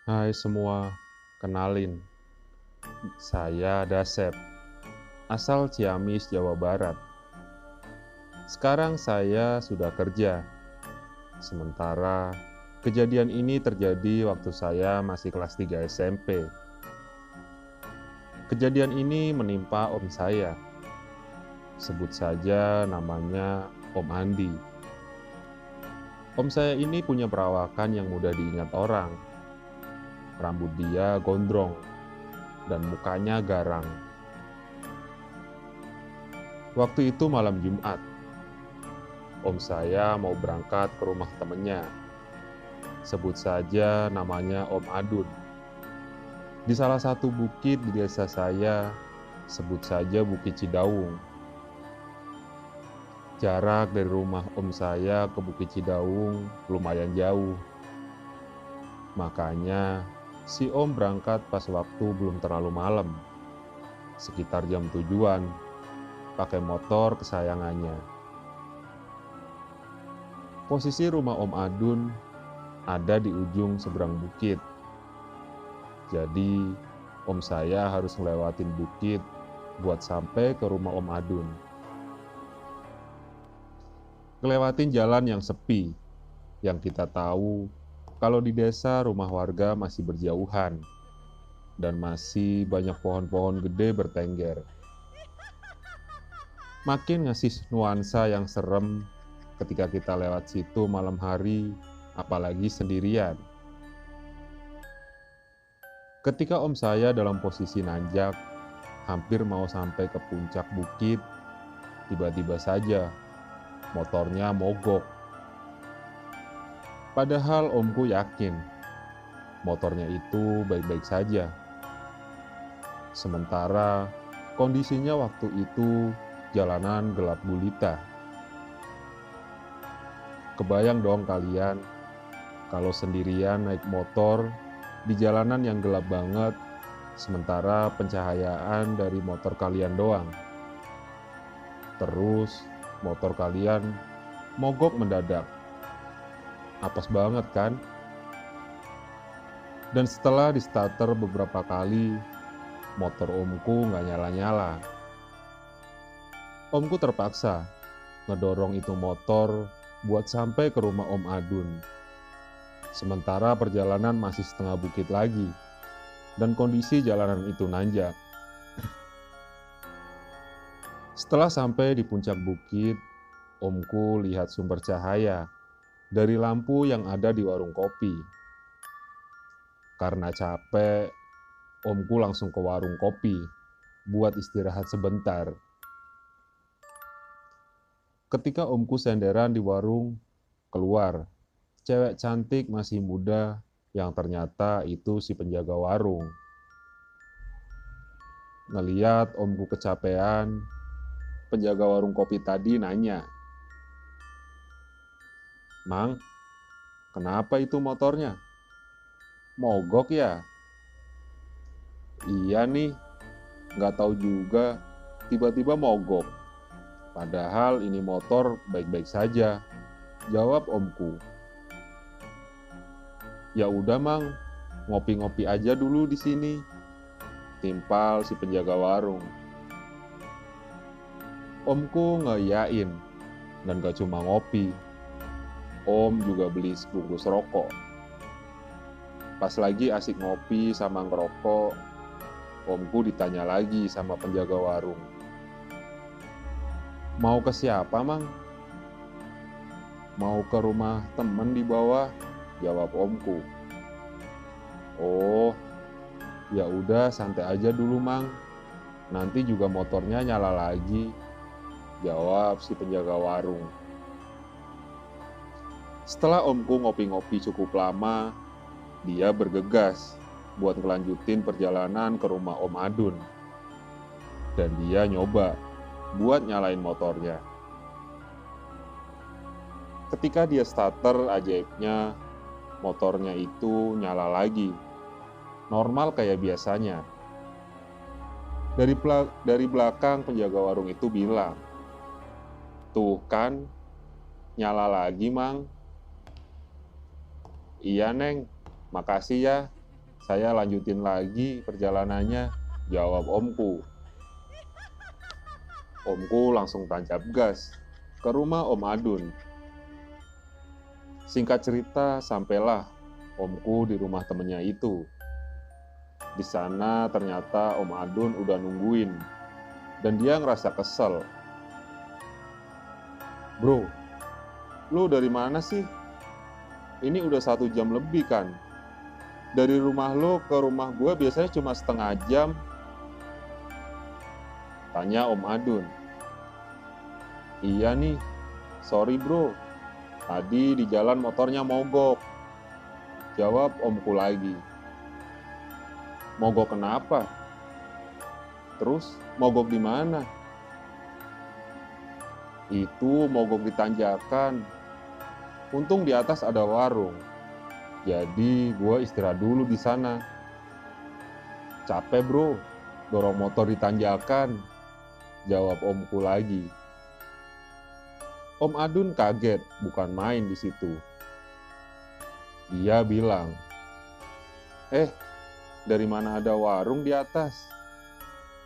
Hai semua, kenalin, saya Dasep, asal Ciamis, Jawa Barat. Sekarang saya sudah kerja, sementara kejadian ini terjadi waktu saya masih kelas 3 SMP. Kejadian ini menimpa om saya, sebut saja namanya Om Andi. Om saya ini punya perawakan yang mudah diingat orang. Rambut dia gondrong dan mukanya garang. Waktu itu malam Jumat, om saya mau berangkat ke rumah temennya. Sebut saja namanya Om Adun. Di salah satu bukit di desa saya, sebut saja Bukit Cidaung. Jarak dari rumah om saya ke Bukit Cidaung lumayan jauh. Makanya si om berangkat pas waktu belum terlalu malam, sekitar jam 7-an, pakai motor kesayangannya. Posisi rumah Om Adun ada di ujung seberang bukit. Jadi, om saya harus ngelewatin bukit buat sampai ke rumah Om Adun. Ngelewatin jalan yang sepi, yang kita tahu kalau di desa rumah warga masih berjauhan dan masih banyak pohon-pohon gede bertengger. Makin ngasih nuansa yang serem ketika kita lewat situ malam hari, apalagi sendirian. Ketika om saya dalam posisi nanjak, hampir mau sampai ke puncak bukit, tiba-tiba saja motornya mogok. Padahal omku yakin motornya itu baik-baik saja. Sementara kondisinya waktu itu jalanan gelap gulita. Kebayang dong kalian kalau sendirian naik motor di jalanan yang gelap banget, sementara pencahayaan dari motor kalian doang. Terus motor kalian mogok mendadak. Apes banget kan? Dan setelah di starter beberapa kali, motor omku nggak nyala-nyala. Omku terpaksa ngedorong itu motor buat sampai ke rumah Om Adun. Sementara perjalanan masih setengah bukit lagi, dan kondisi jalanan itu nanjak. Setelah sampai di puncak bukit, omku lihat sumber cahaya dari lampu yang ada di warung kopi. Karena capek, omku langsung ke warung kopi buat istirahat sebentar. Ketika omku senderan di warung, keluar cewek cantik masih muda yang ternyata itu si penjaga warung. Ngeliat omku kecapean, penjaga warung kopi tadi nanya, "Mang, kenapa itu motornya? Mogok ya?" "Iya nih, nggak tahu juga, tiba-tiba mogok. Padahal ini motor baik-baik saja," jawab omku. "Ya udah mang, ngopi-ngopi aja dulu di sini," timpal si penjaga warung. Omku ngeyain, dan gak cuma ngopi. Om juga beli sebungkus rokok. Pas lagi asik ngopi sama ngerokok, omku ditanya lagi sama penjaga warung, "Mau ke siapa, Mang?" "Mau ke rumah temen di bawah," jawab omku. "Oh, ya udah santai aja dulu, Mang. Nanti juga motornya nyala lagi," jawab si penjaga warung. Setelah omku ngopi-ngopi cukup lama, dia bergegas buat ngelanjutin perjalanan ke rumah Om Adun. Dan dia nyoba buat nyalain motornya. Ketika dia starter, ajaibnya motornya itu nyala lagi. Normal kayak biasanya. Dari belakang penjaga warung itu bilang, "Tuh kan, nyala lagi, Mang." "Iya, Neng. Makasih ya," saya lanjutin lagi perjalanannya, jawab omku. Omku langsung tancap gas ke rumah Om Adun. Singkat cerita, sampailah omku di rumah temennya itu. Di sana ternyata Om Adun udah nungguin, dan dia ngerasa kesel. Bro, lu dari mana sih? Ini udah 1 jam lebih kan? Dari rumah lo ke rumah gue biasanya cuma setengah jam. Tanya Om Adun. Iya nih, sorry bro. Tadi di jalan motornya mogok. Jawab omku lagi. Mogok kenapa? Terus mogok di mana? Itu mogok di tanjakan. Untung di atas ada warung. Jadi gue istirahat dulu di sana. Capek bro, dorong motor di tanjakan. Jawab omku lagi. Om Adun kaget, bukan main di situ. Dia bilang, dari mana ada warung di atas?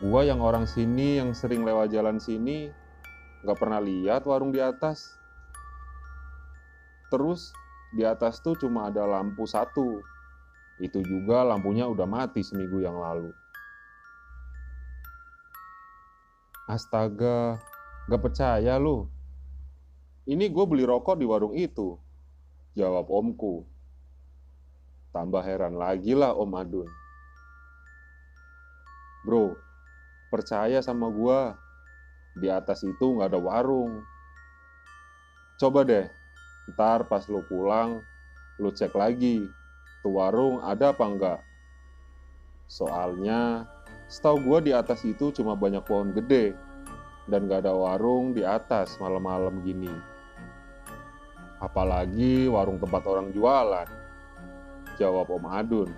Gua yang orang sini yang sering lewat jalan sini, gak pernah lihat warung di atas. Terus di atas tuh cuma ada lampu 1. Itu juga lampunya udah mati seminggu yang lalu. Astaga, gak percaya lu. Ini gue beli rokok di warung itu, jawab omku. Tambah heran lagi lah Om Adun. Bro, percaya sama gue, di atas itu gak ada warung. Coba deh, ntar pas lu pulang, lu cek lagi, tuh warung ada apa enggak. Soalnya, setahu gue di atas itu cuma banyak pohon gede, dan gak ada warung di atas malam-malam gini. Apalagi warung tempat orang jualan, jawab Om Adun.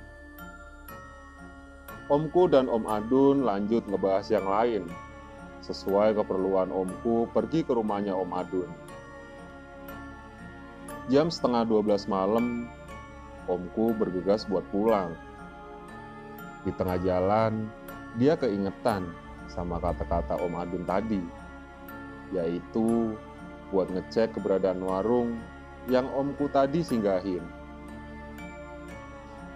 Omku dan Om Adun lanjut ngebahas yang lain. Sesuai keperluan omku pergi ke rumahnya Om Adun. Jam setengah 12 malam, omku bergegas buat pulang. Di tengah jalan, dia keingetan sama kata-kata Om Adun tadi, yaitu buat ngecek keberadaan warung yang omku tadi singgahin.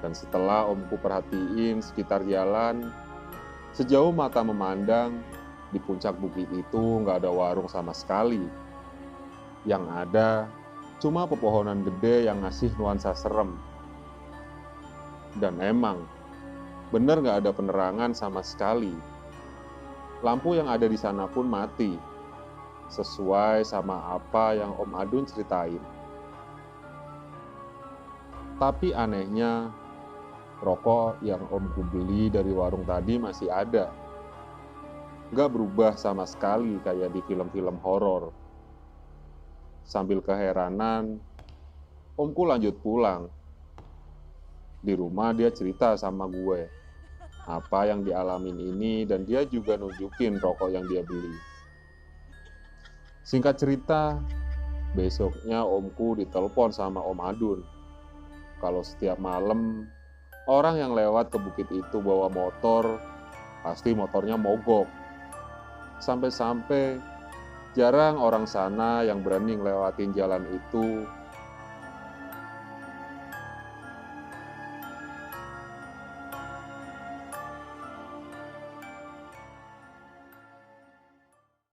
Dan setelah omku perhatiin sekitar jalan, sejauh mata memandang, di puncak bukit itu nggak ada warung sama sekali. Yang ada cuma pepohonan gede yang ngasih nuansa serem. Dan emang, bener nggak ada penerangan sama sekali. Lampu yang ada di sana pun mati, sesuai sama apa yang Om Adun ceritain. Tapi anehnya, rokok yang omku beli dari warung tadi masih ada. Gak berubah sama sekali kayak di film-film horor. Sambil keheranan, omku lanjut pulang. Di rumah dia cerita sama gue apa yang dialamin ini, dan dia juga nunjukin rokok yang dia beli. Singkat cerita, besoknya omku ditelepon sama Om Adun. Kalau setiap malam, orang yang lewat ke bukit itu bawa motor, pasti motornya mogok. Sampai-sampai jarang orang sana yang berani ngelewatin jalan itu